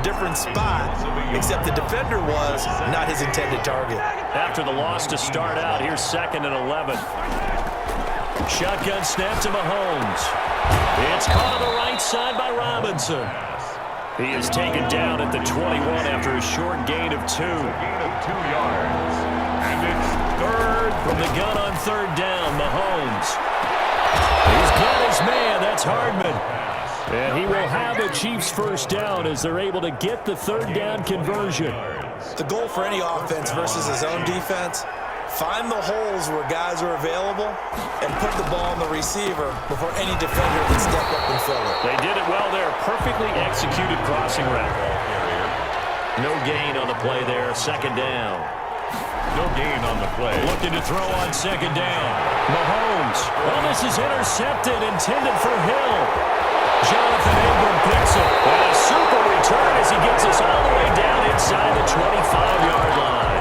different spot, except the defender was not his intended target. After the loss to start out, here's 2nd and 11. Shotgun snap to Mahomes. It's caught on the right side by Robinson. He is taken down at the 21 after a short gain of 2. Gain of 2 yards. And it's 3rd. From the gun on 3rd down, Mahomes. He's got his man. That's Hardman. And he will have a Chiefs first down as they're able to get the 3rd down conversion. The goal for any offense versus his own defense, find the holes where guys are available and put the ball on the receiver before any defender can step up and fill it. They did it well there. Perfectly executed crossing route. No gain on the play there. 2nd down. No gain on the play. Looking to throw on 2nd down. Mahomes. Well, this is intercepted, intended for Hill. Jonathan Ingram picks it. And a super return as he gets us all the way down inside the 25-yard line.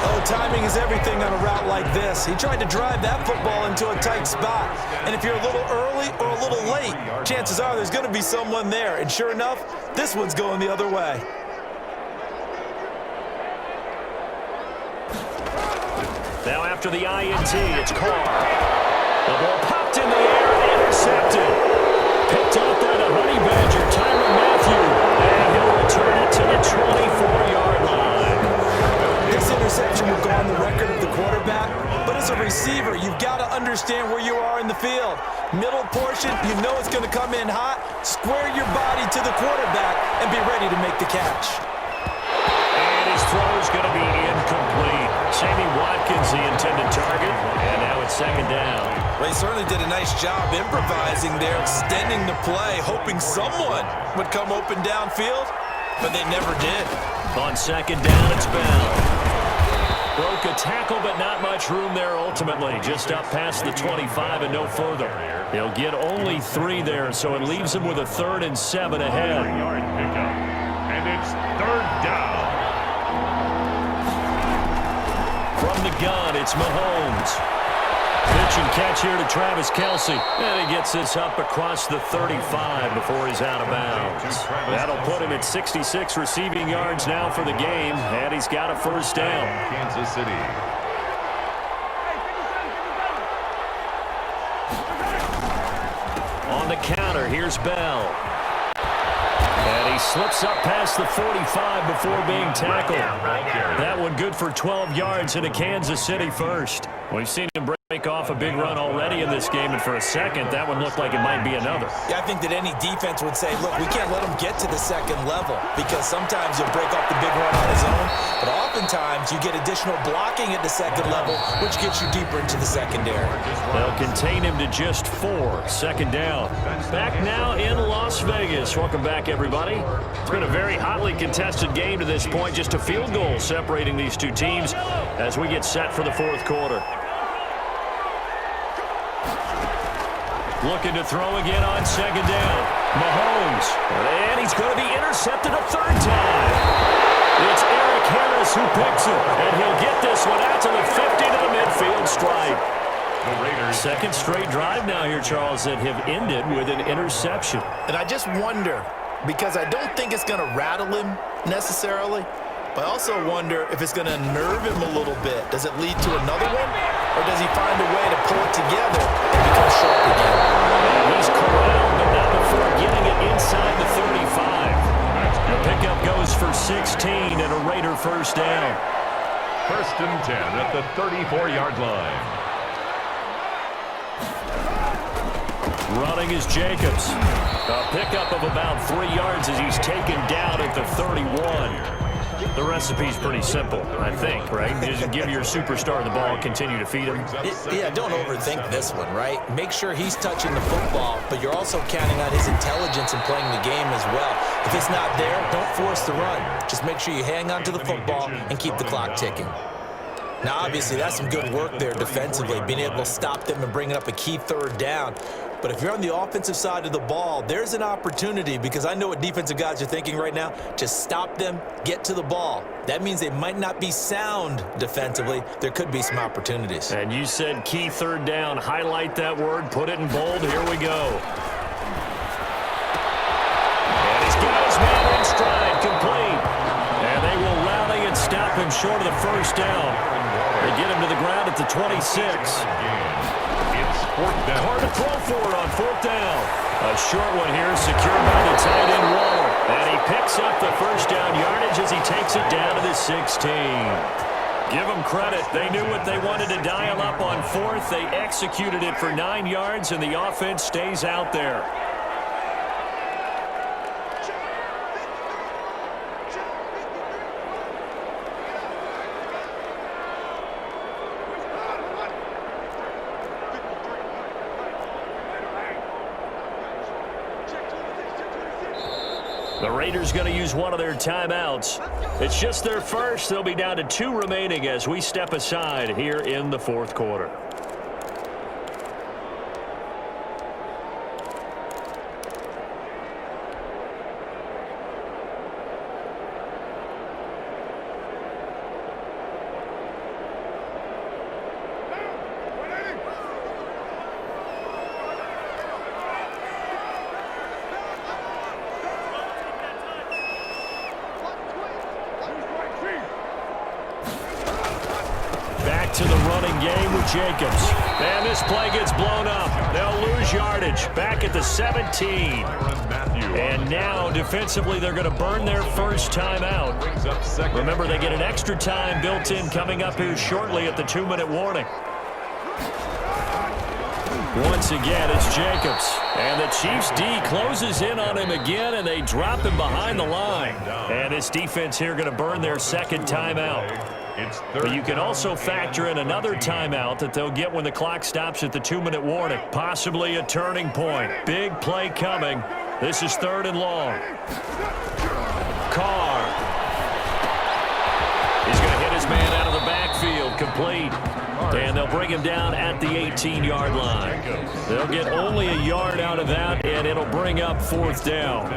Oh, timing is everything on a route like this. He tried to drive that football into a tight spot. And if you're a little early or a little late, chances are there's going to be someone there. And sure enough, this one's going the other way. Now after the INT, it's Carr. The ball popped in the air and intercepted. Picked up by the Honey Badger, Tyrann Mathieu. And he'll return it to the 24-yard line. This interception will go on the record of the quarterback, but as a receiver, you've got to understand where you are in the field. Middle portion, you know it's going to come in hot. Square your body to the quarterback and be ready to make the catch. And his throw is going to be incomplete. Sammy Watkins, the intended target, and now it's 2nd down. Well, he certainly did a nice job improvising there, extending the play, hoping someone would come open downfield, but they never did. On 2nd down, it's Bell. Broke a tackle, but not much room there ultimately. Just up past the 25 and no further. He'll get only 3 there, so it leaves him with a 3rd and 7 ahead. Yard pickup. And it's 3rd down. From the gun, it's Mahomes. Pitch and catch here to Travis Kelce. And he gets this up across the 35 before he's out of bounds. That'll put him at 66 receiving yards now for the game, and he's got a first down. Kansas City. On the counter, here's Bell. And he slips up past the 45 before being tackled. That one good for 12 yards and a Kansas City first. We've seen him break off a big run already in this game, and for a second, that one looked like it might be another. Yeah, I think that any defense would say, look, we can't let him get to the 2nd level because sometimes he'll break off the big run on his own, but oftentimes you get additional blocking at the 2nd level, which gets you deeper into the secondary. They'll contain him to just 4. 2nd down. Back now in Las Vegas. Welcome back, everybody. It's been a very hotly contested game to this point. Just a field goal separating these two teams as we get set for the 4th quarter. Looking to throw again on 2nd down. Mahomes. And he's going to be intercepted a 3rd time. It's Eric Harris who picks it. And he'll get this one out to the 50 to the midfield stripe. The Raiders. 2nd straight drive now here, Charles, that have ended with an interception. And I just wonder, because I don't think it's going to rattle him necessarily, but I also wonder if it's going to nerve him a little bit. Does it lead to another one? Or does he find a way to pull it together and become sharp again? And he's corralled, but not before getting it inside the 35. The pickup goes for 16 and a Raider first down. 1st and 10 at the 34-yard line. Running is Jacobs. A pickup of about 3 yards as he's taken down at the 31. The recipe's pretty simple, I think, right? Just give your superstar the ball, continue to feed him. Yeah, don't overthink this one, right? Make sure he's touching the football, but you're also counting on his intelligence in playing the game as well. If it's not there, don't force the run. Just make sure you hang on to the football and keep the clock ticking. Now, obviously, that's some good work there defensively, being able to stop them and bringing up a key 3rd down. But if you're on the offensive side of the ball, there's an opportunity, because I know what defensive guys are thinking right now. Just stop them, get to the ball. That means they might not be sound defensively. There could be some opportunities. And you said key 3rd down. Highlight that word. Put it in bold. Here we go. And he's got his man in 26. It's fourth down. Hard to throw for it on fourth down. A short one here, secured by the tight end Waller. And he picks up the first down yardage as he takes it down to the 16. Give them credit. They knew what they wanted to dial up on fourth. They executed it for 9 yards, and the offense stays out there. The Raiders going to use one of their timeouts. It's just their first. They'll be down to 2 remaining as we step aside here in the fourth quarter. To the running game with Jacobs. And this play gets blown up. They'll lose yardage. Back at the 17. And now, defensively, they're going to burn their first timeout. Remember, they get an extra time built in coming up here shortly at the 2-minute warning. Once again, it's Jacobs. And the Chiefs' D closes in on him again, and they drop him behind the line. And this defense here going to burn their second timeout. But you can also factor in another timeout that they'll get when the clock stops at the 2-minute warning. Possibly a turning point. Big play coming. This is 3rd and long. Carr. He's going to hit his man out of the backfield. Complete. And they'll bring him down at the 18-yard line. They'll get only a yard out of that, and it'll bring up 4th down.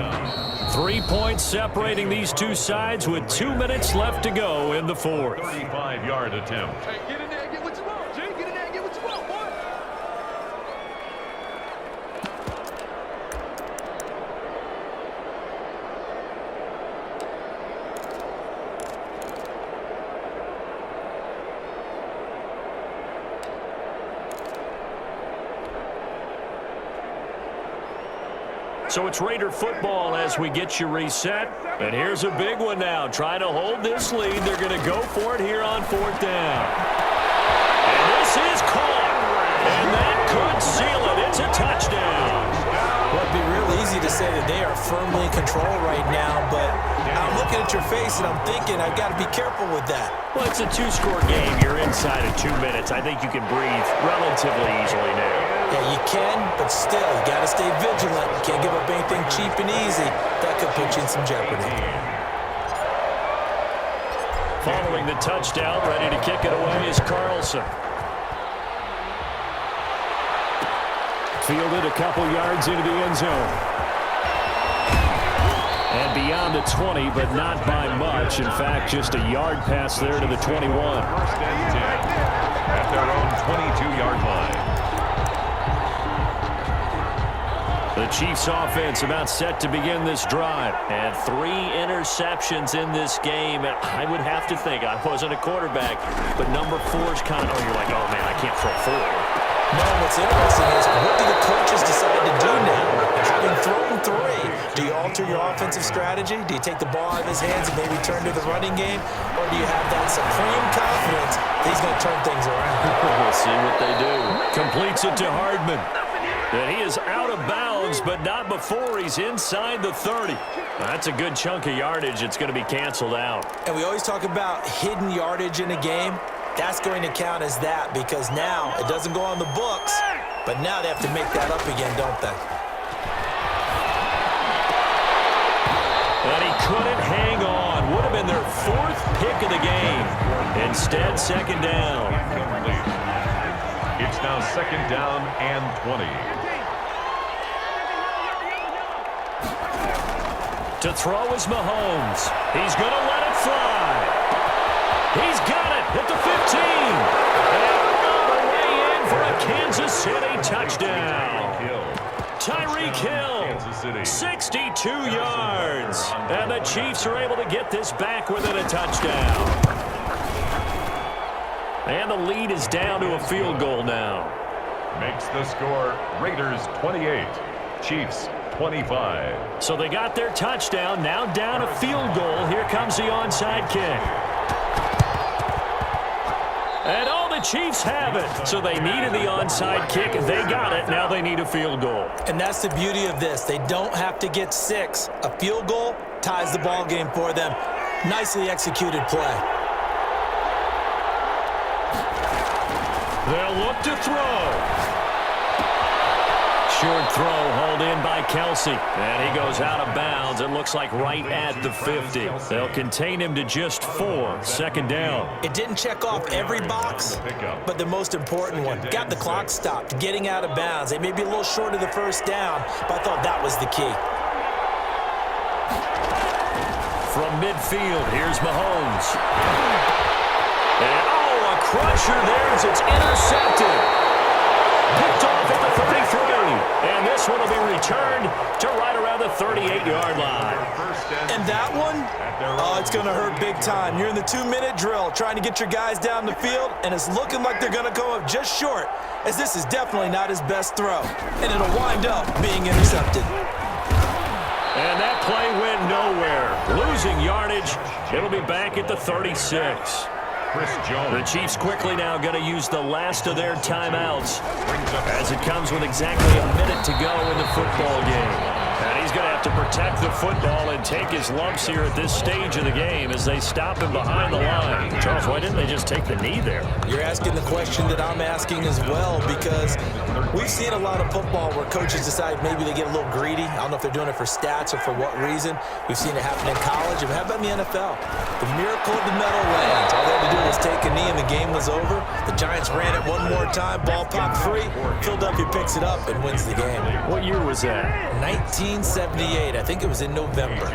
3 points separating these two sides with 2 minutes left to go in the fourth. 35-yard attempt. Hey, get in there and get what you want, G. Get in there and get what you want, boy. So it's Raider football as we get you reset. And here's a big one now. Trying to hold this lead. They're going to go for it here on 4th down. And this is caught. And that could seal it. It's a touchdown. Well, it'd be real easy to say that they are firmly in control right now, but I'm looking at your face and I'm thinking I've got to be careful with that. Well, it's a 2-score game. You're inside of 2 minutes. I think you can breathe relatively easily now. Yeah, you can, but still, you got to stay vigilant. You can't give up anything cheap and easy. That could put you in some jeopardy. Following the touchdown, ready to kick it away is Carlson. Fielded a couple yards into the end zone. And beyond the 20, but not by much. In fact, just a yard pass there to the 21. 1st and 10 at their own 22-yard line. The Chiefs offense about set to begin this drive. And 3 interceptions in this game. I would have to think, I wasn't a quarterback, but number 4 is kind of, you're like, oh man, I can't throw 4. No, what's interesting is what do the coaches decide to do now? Having thrown 3, do you alter your offensive strategy? Do you take the ball out of his hands and maybe turn to the running game? Or do you have that supreme confidence that he's going to turn things around? We'll see what they do. Completes it to Hardman. And he is out of bounds, but not before he's inside the 30. That's a good chunk of yardage. It's going to be canceled out. And we always talk about hidden yardage in a game. That's going to count as that because now it doesn't go on the books, but now they have to make that up again, don't they? And he couldn't hang on. Would have been their 4th pick of the game. Instead, 2nd down. It's now 2nd down and 20. To throw is Mahomes. He's going to let it fly. He's got it at the 15. And all the way in for a Kansas City touchdown. Tyreek Hill, 62 yards. And the Chiefs are able to get this back within a touchdown. And the lead is down to a field goal now. Makes the score Raiders 28, Chiefs 25. So they got their touchdown, now down a field goal. Here comes the onside kick. And all the Chiefs have it. So they needed the onside kick. They got it. Now they need a field goal. And that's the beauty of this. They don't have to get 6. A field goal ties the ball game for them. Nicely executed play. They'll look to throw. Short throw hauled in by Kelsey. And he goes out of bounds. It looks like right at the 50. They'll contain him to just 4. Second down. It didn't check off every box, but the most important one. Got the clock stopped, getting out of bounds. They may be a little short of the first down, but I thought that was the key. From midfield, here's Mahomes. And, a crusher there as it's intercepted. Picked off at the 33. And this one will be returned to right around the 38-yard line. And that one, it's going to hurt big time. You're in the 2-minute drill trying to get your guys down the field, and it's looking like they're going to go up just short, as this is definitely not his best throw. And it'll wind up being intercepted. And that play went nowhere. Losing yardage. It'll be back at the 36. The Chiefs quickly now going to use the last of their timeouts as it comes with exactly a minute to go in the football game. And he's going to have to protect the football and take his lumps here at this stage of the game as they stop him behind the line. Charles, why didn't they just take the knee there? You're asking the question that I'm asking as well, because we've seen a lot of football where coaches decide maybe they get a little greedy. I don't know if they're doing it for stats or for what reason. We've seen it happen in college. And how about in the NFL? The miracle of the metal lands. All they had to do was take a knee and the game was over. The Giants ran it one more time. Ball popped free. Philadelphia picks it up and wins the game. What year was that? 1978. I think it was in November.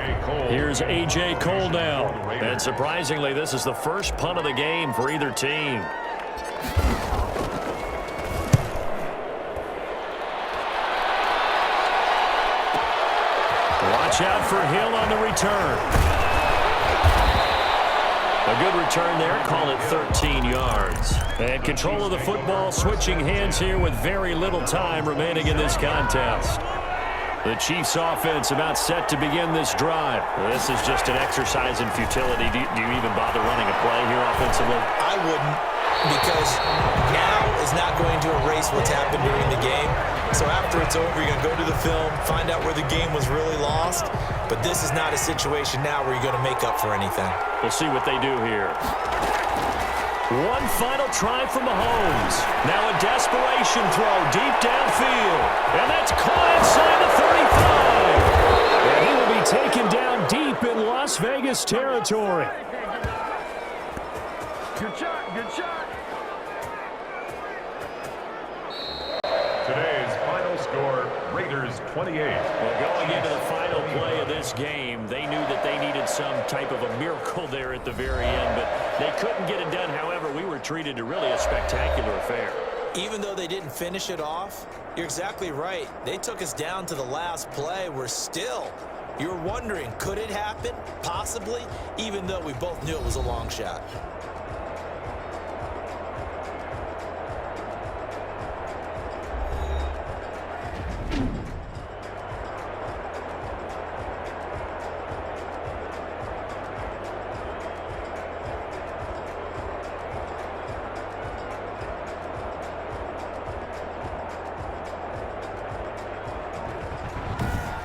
Here's A.J. Cole now. And surprisingly, this is the first punt of the game for either team. Watch out for Hill on the return. A good return there, call it 13 yards. And control of the football, switching hands here with very little time remaining in this contest. The Chiefs offense about set to begin this drive. This is just an exercise in futility. Do you even bother running a play here offensively? I wouldn't, because now is not going to erase what's happened during the game. So after it's over, you're going to go to the film, find out where the game was really lost. But this is not a situation now where you're going to make up for anything. We'll see what they do here. One final try for Mahomes. Now a desperation throw deep downfield. And that's caught inside the 35. And he will be taken down deep in Las Vegas territory. Good shot, good shot. Today's final score, Raiders 28. Well, going into the final play of this game, they knew that they needed some type of a miracle there at the very end, but they couldn't get it done. However, we were treated to really a spectacular affair. Even though they didn't finish it off, you're exactly right. They took us down to the last play. We're still, you're wondering, could it happen? Possibly, even though we both knew it was a long shot.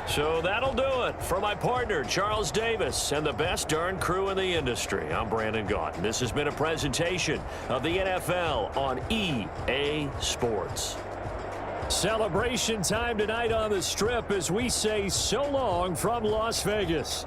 So that'll do it for my partner, Charles Davis, and the best darn crew in the industry. I'm Brandon Gaunt. This has been a presentation of the NFL on EA Sports. Celebration time tonight on the Strip as we say so long from Las Vegas.